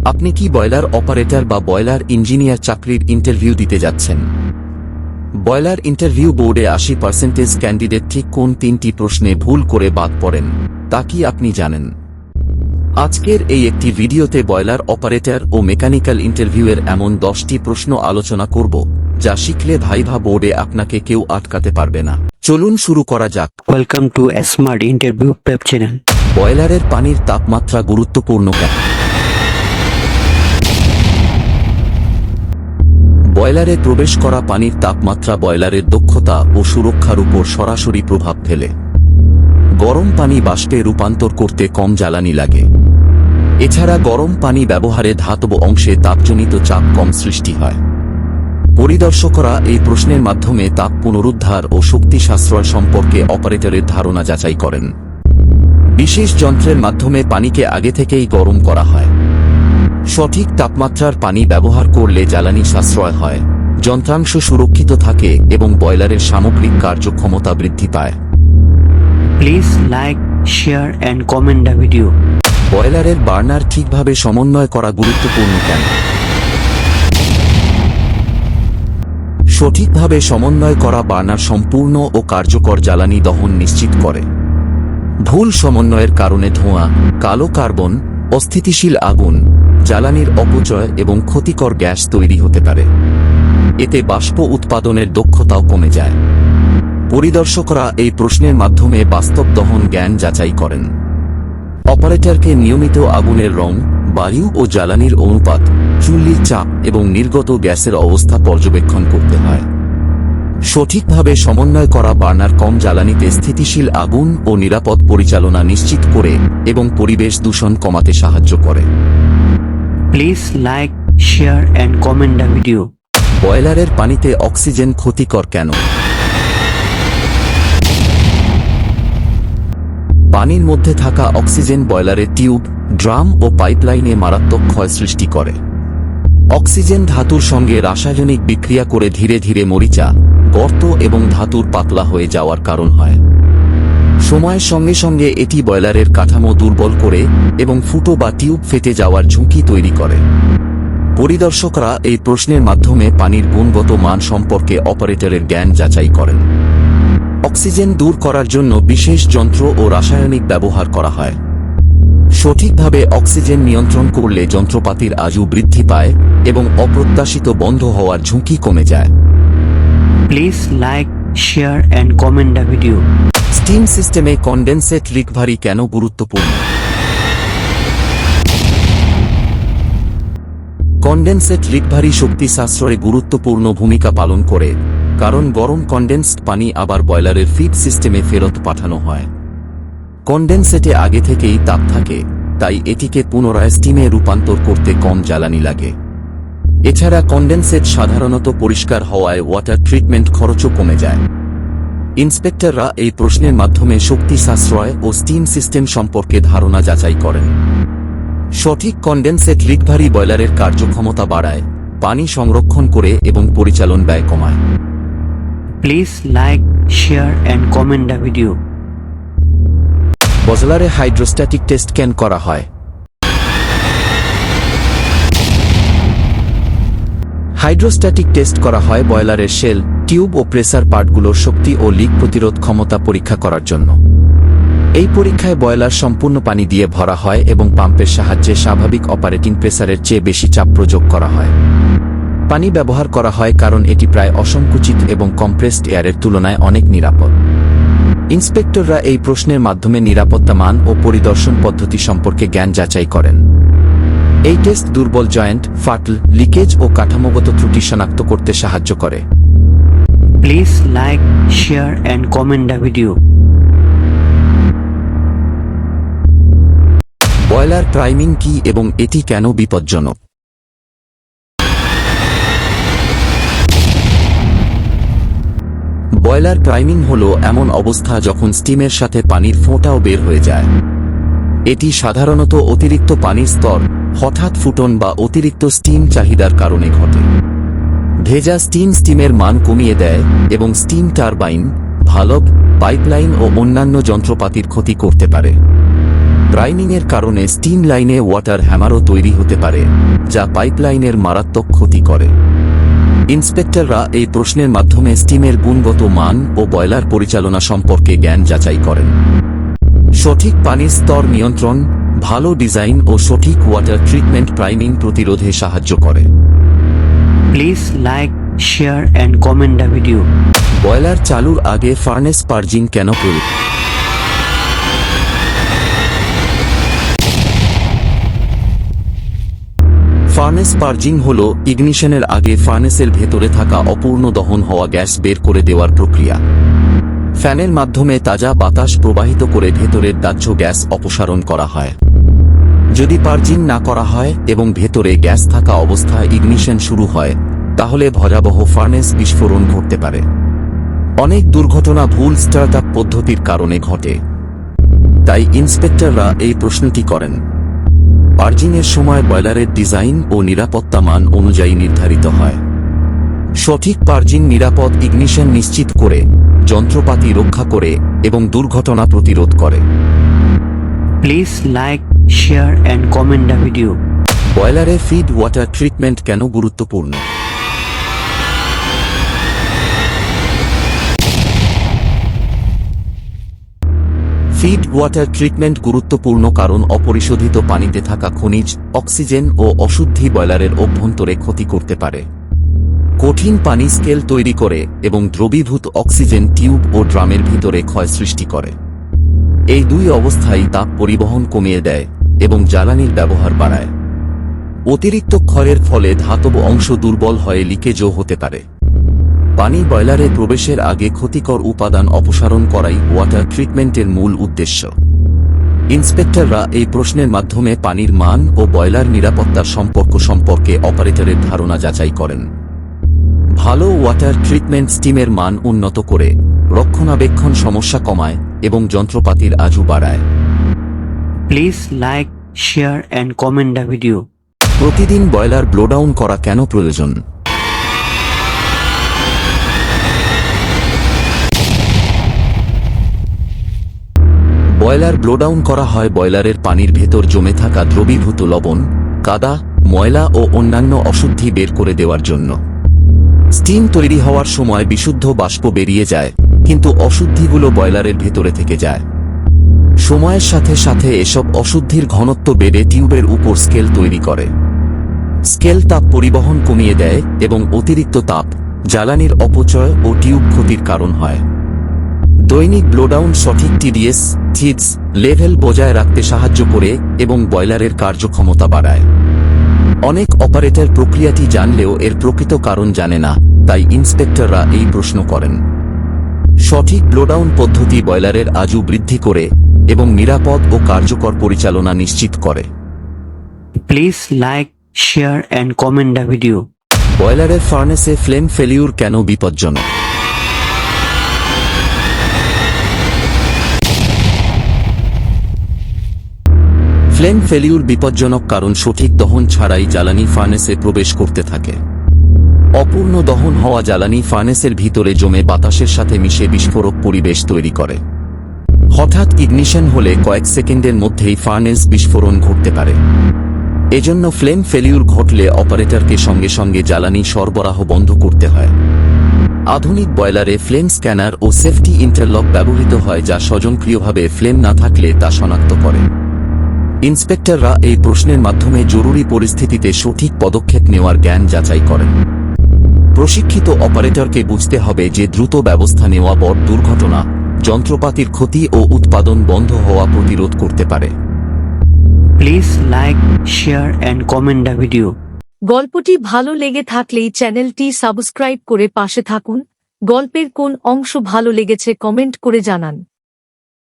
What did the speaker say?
আপনি কি boiler operator বা বয়লার ইঞ্জিনিয়ার চাকরির ইন্টারভিউ দিতে যাচ্ছেন? বয়লার ইন্টারভিউ বোর্ডে ৮০% ক্যান্ডিডেট ঠিক কোন ৩টি প্রশ্নে ভুল করে বাদ পড়েন তা কি আপনি জানেন? আজকের এই একটি ভিডিওতে বয়লার অপারেটর ও মেকানিক্যাল ইন্টারভিউয়ের এমন 10টি প্রশ্ন আলোচনা করব যা শিখলে ভাইভা বোর্ডে আপনাকে কেউ আটকাতে পারবে না। চলুন শুরু করা যাক। Welcome to smart interview prep channel. বয়লারের পানির তাপমাত্রা গুরুত্বপূর্ণ কেন? বয়লারে প্রবেশ করা পানির তাপমাত্রা বয়লারের দক্ষতা ও সুরক্ষার উপর সরাসরি প্রভাব ফেলে। গরম পানি বাষ্পে রূপান্তর করতে কম জ্বালানি লাগে। এছাড়া গরম পানি ব্যবহারে ধাতব অংশে তাপজনিত চাপ কম সৃষ্টি হয়। পরিদর্শকরা এই প্রশ্নের মাধ্যমে তাপ পুনরুদ্ধার ও শক্তি সাশ্রয় সম্পর্কে অপারেটরের ধারণা যাচাই করেন। বিশেষ যন্ত্রের মাধ্যমে পানিকে আগে থেকেই গরম করা হয়। সঠিক তাপমাত্রার পানি ব্যবহার করলে জ্বালানি সাশ্রয় হয়, যন্ত্রাংশ সুরক্ষিত থাকে এবং বয়লারের সামগ্রিক কার্যক্ষমতা বৃদ্ধি পায়। Please like, share and comment the video. বয়লারের বার্নার ঠিকভাবে সমন্বয় করা গুরুত্বপূর্ণ কেন? সঠিকভাবে সমন্বয় করা বার্নার সম্পূর্ণ ও কার্যকর জ্বালানি দহন নিশ্চিত করে। ভুল সমন্বয়ের কারণে ধোঁয়া, কালো কার্বন, অস্থিতিশীল আগুন, জ্বালানির অপচয় এবং ক্ষতিকর গ্যাস তৈরি হতে পারে। এতে বাষ্প উৎপাদনের দক্ষতাও কমে যায়। পরিদর্শকরা এই প্রশ্নের মাধ্যমে বাস্তব দহন জ্ঞান যাচাই করেন। অপারেটরকে নিয়মিত আগুনের রং, বায়ু ও জ্বালানির অনুপাত, চুল্লির চাপ এবং নির্গত গ্যাসের অবস্থা পর্যবেক্ষণ করতে হয়। সঠিকভাবে সমন্বয় করা বার্নার কম জ্বালানিতে স্থিতিশীল আগুন ও নিরাপদ পরিচালনা নিশ্চিত করে এবং পরিবেশ দূষণ কমাতে সাহায্য করে। Please like, share and comment the video. বয়লারের পানিতে অক্সিজেন ক্ষতিকর কেন? পানির মধ্যে থাকা অক্সিজেন বয়লারের টিউব, ড্রাম ও পাইপলাইনে মারাত্মক ক্ষয় সৃষ্টি করে। অক্সিজেন ধাতুর সঙ্গে রাসায়নিক বিক্রিয়া করে ধীরে ধীরে মরিচা, গর্ত এবং ধাতুর পাতলা হয়ে যাওয়ার কারণ হয়। সময়ের সঙ্গে সঙ্গে এটি বয়লারের কাঠামো দুর্বল করে এবং ফুটো বা টিউব ফেটে যাওয়ার ঝুঁকি তৈরি করে। পরিদর্শকরা এই প্রশ্নের মাধ্যমে পানির গুণগত মান সম্পর্কে অপারেটরের জ্ঞান যাচাই করেন। অক্সিজেন দূর করার জন্য বিশেষ যন্ত্র ও রাসায়নিক ব্যবহার করা হয়। সঠিকভাবে অক্সিজেন নিয়ন্ত্রণ করলে যন্ত্রপাতির আয়ু বৃদ্ধি পায় এবং অপ্রত্যাশিত বন্ধ হওয়ার ঝুঁকি কমে যায়। Please like, share and comment the video. Steam সিস্টেমে কনডেনসেট রিকভারি কেন গুরুত্বপূর্ণ? কনডেনসেট রিকভারি শক্তি সাশ্রয়ে গুরুত্বপূর্ণ ভূমিকা পালন করে, কারণ গরম কনডেন্সড পানি আবার বয়লারের ফিড সিস্টেমে ফেরত পাঠানো হয়। কনডেনসেটে আগে থেকেই তাপ থাকে, তাই এটিকে পুনরায় স্টিমে রূপান্তর করতে কম জ্বালানি লাগে। এছাড়া কনডেনসেট সাধারণত পরিষ্কার হওয়ায় ওয়াটার ট্রিটমেন্ট খরচও কমে যায়। ইন্সপেক্টররা এই প্রশ্নের মাধ্যমে শক্তি সাশ্রয় ও স্টিম সিস্টেম সম্পর্কে ধারণা যাচাই করেন। সঠিক কনডেনসেট রিকভারি বয়লারের কার্যক্ষমতা বাড়ায়, পানি সংরক্ষণ করে এবং পরিচালন ব্যয় কমায়। Please like, share and comment the video. বয়লারে হাইড্রোস্ট্যাটিক টেস্ট কেন করা হয়? হাইড্রোস্ট্যাটিক টেস্ট করা হয় বয়লারের শেল, টিউব ও প্রেসার পার্টগুলোর শক্তি ও লিক প্রতিরোধ ক্ষমতা পরীক্ষা করার জন্য। এই পরীক্ষায় বয়লার সম্পূর্ণ পানি দিয়ে ভরা হয় এবং পাম্পের সাহায্যে স্বাভাবিক অপারেটিং প্রেসারের চেয়ে বেশি চাপ প্রয়োগ করা হয়। পানি ব্যবহার করা হয় কারণ এটি প্রায় অসংকুচিত এবং কম্প্রেসড এয়ারের তুলনায় অনেক নিরাপদ। ইন্সপেক্টররা এই প্রশ্নের মাধ্যমে নিরাপত্তা মান ও পরিদর্শন পদ্ধতি সম্পর্কে জ্ঞান যাচাই করেন। এই টেস্ট দুর্বল জয়েন্ট, ফাটল, লিকেজ ও কাঠামোগত ত্রুটি শনাক্ত করতে সাহায্য করে। Please like, share and comment the video. Boiler priming কি এবং এটি কেন বিপজ্জনক? বয়লার প্রাইমিং হল এমন অবস্থা যখন স্টিমের সাথে পানির ফোঁটাও বের হয়ে যায়। এটি সাধারণত অতিরিক্ত পানির স্তর, হঠাৎ ফুটন বা অতিরিক্ত স্টিম চাহিদার কারণে ঘটে। ভেজা স্টিমের মান কমিয়ে দেয় এবং স্টিম টারবাইন, ভালভ, পাইপলাইন ও অন্যান্য যন্ত্রপাতির ক্ষতি করতে পারে। প্রাইমিংয়ের কারণে স্টিম লাইনে ওয়াটার হ্যামারও তৈরি হতে পারে, যা পাইপলাইনের মারাত্মক ক্ষতি করে। ইন্সপেক্টররা এই প্রশ্নের মাধ্যমে স্টিমের গুণগত মান ও বয়লার পরিচালনা সম্পর্কে জ্ঞান যাচাই করেন। সঠিক পানির স্তর নিয়ন্ত্রণ, ভালো ডিজাইন ও সঠিক ওয়াটার ট্রিটমেন্ট প্রাইমিং প্রতিরোধে সাহায্য করে। Please like, share and comment the video. Boiler চালুর আগে ফার্নেস পার্জিং কেন প্রয়োগ? ফার্নেস পার্জিং হল ইগনিশনের আগে ফার্নেসের ভেতরে থাকা অপূর্ণ দহন হওয়া গ্যাস বের করে দেওয়ার প্রক্রিয়া। ফ্যানের মাধ্যমে তাজা বাতাস প্রবাহিত করে ভেতরের দাহ্য গ্যাস অপসারণ করা হয়। যদি পার্জিং না করা হয় এবং ভেতরে গ্যাস থাকা অবস্থায় ইগনিশন শুরু হয়, তাহলে ভয়াবহ ফার্নেস বিস্ফোরণ ঘটতে পারে। অনেক দুর্ঘটনা ভুল স্টার্টআপ পদ্ধতির কারণে ঘটে। তাই ইন্সপেক্টররা এই প্রশ্নটি করেন। পার্জিংয়ের সময় বয়লারের ডিজাইন ও নিরাপত্তা মান অনুযায়ী নির্ধারিত হয়। সঠিক পার্জিং নিরাপদ ইগনিশন নিশ্চিত করে, যন্ত্রপাতি রক্ষা করে এবং দুর্ঘটনা প্রতিরোধ করে। Please like, share and comment the video. বয়লারে ফিড ওয়াটার ট্রিটমেন্ট কেন গুরুত্বপূর্ণ? ফিড ওয়াটার ট্রিটমেন্ট গুরুত্বপূর্ণ কারণ অপরিশোধিত পানিতে থাকা খনিজ, অক্সিজেন ও অশুদ্ধি বয়লারের অভ্যন্তরে ক্ষতি করতে পারে। কঠিন পানি স্কেল তৈরি করে এবং দ্রবীভূত অক্সিজেন টিউব ও ড্রামের ভিতরে ক্ষয় সৃষ্টি করে। এই দুই অবস্থায় তাপ পরিবহন কমিয়ে দেয় এবং জ্বালানির ব্যবহার বাড়ায়। অতিরিক্ত ক্ষয়ের ফলে ধাতব অংশ দুর্বল হয়ে লিকেজও হতে পারে। পানি বয়লারে প্রবেশের আগে ক্ষতিকর উপাদান অপসারণ করাই ওয়াটার ট্রিটমেন্টের মূল উদ্দেশ্য। ইন্সপেক্টররা এই প্রশ্নের মাধ্যমে পানির মান ও বয়লার নিরাপত্তার সম্পর্ক সম্পর্কে অপারেটরের ধারণা যাচাই করেন। ভালো ওয়াটার ট্রিটমেন্ট স্টিমের মান উন্নত করে, রক্ষণাবেক্ষণ সমস্যা কমায় এবং যন্ত্রপাতির আজু বাড়ায়। Please like, share and comment the video. প্রতিদিন বয়লার ব্লোডাউন করা কেন প্রয়োজন? বয়লার ব্লোডাউন করা হয় বয়লারের পানির ভেতর জমে থাকা দ্রবীভূত লবণ, কাদা, ময়লা ও অন্যান্য অশুদ্ধি বের করে দেওয়ার জন্য। স্টিম তৈরি হওয়ার সময় বিশুদ্ধ বাষ্প বেরিয়ে যায়, কিন্তু অশুদ্ধিগুলো বয়লারের ভেতরে থেকে যায়। সময়ের সাথে সাথে এসব অশুদ্ধির ঘনত্ব বেড়ে টিউবের উপর স্কেল তৈরি করে। স্কেল তাপ পরিবহন কমিয়ে দেয় এবং অতিরিক্ত তাপ, জ্বালানির অপচয় ও টিউব ক্ষতির কারণ হয়। দৈনিক ব্লোডাউন সঠিক টিডিএস, থিডস লেভেল বজায় রাখতে সাহায্য করে এবং বয়লারের কার্যক্ষমতা বাড়ায়। অনেক অপারেটর প্রক্রিয়াটি জানলেও এর প্রকৃত কারণ জানে না, তাই ইন্সপেক্টররা এই প্রশ্ন করেন। সঠিক ব্লোডাউন পদ্ধতি বয়লারের আজু বৃদ্ধি করে এবং নিরাপদ ও কার্যকর পরিচালনা নিশ্চিত করে। Please like, share and comment the video. বয়লারের ফার্নেসে ফ্লেম ফেলিউর কেন বিপজ্জনক? ফ্লেম ফেলিউর বিপজ্জনক কারণ সঠিক দহন ছাড়াই জ্বালানি ফার্নেসে প্রবেশ করতে থাকে। অপূর্ণ দহন হওয়া জ্বালানি ফার্নেসের ভিতরে জমে বাতাসের সাথে মিশে বিস্ফোরক পরিবেশ তৈরি করে। হঠাৎ ইগনিশন হলে কয়েক সেকেন্ডের মধ্যেই ফার্নেস বিস্ফোরণ ঘটতে পারে। এজন্য ফ্লেম ফেলিউর ঘটলে অপারেটরকে সঙ্গে সঙ্গে জ্বালানি সরবরাহ বন্ধ করতে হয়। আধুনিক বয়লারে ফ্লেম স্ক্যানার ও সেফটি ইন্টারলক ব্যবহৃত হয়, যা স্বয়ংক্রিয়ভাবে ফ্লেম না থাকলে তা শনাক্ত করে। ইন্সপেক্টররা এই প্রশ্নের মাধ্যমে জরুরি পরিস্থিতিতে সঠিক পদক্ষেপ নেওয়ার জ্ঞান যাচাই করেন। প্রশিক্ষিত অপারেটরকে বুঝতে হবে যে দ্রুত ব্যবস্থা নেওয়া বড় দুর্ঘটনা, যন্ত্রপাতির ক্ষতি ও উৎপাদন বন্ধ হওয়া প্রতিরোধ করতে পারে। Please like, share and comment the video. গল্পটি ভালো লেগে থাকলেই চ্যানেলটি সাবস্ক্রাইব করে পাশে থাকুন। গল্পের কোন অংশ ভালো লেগেছে কমেন্ট করে জানান।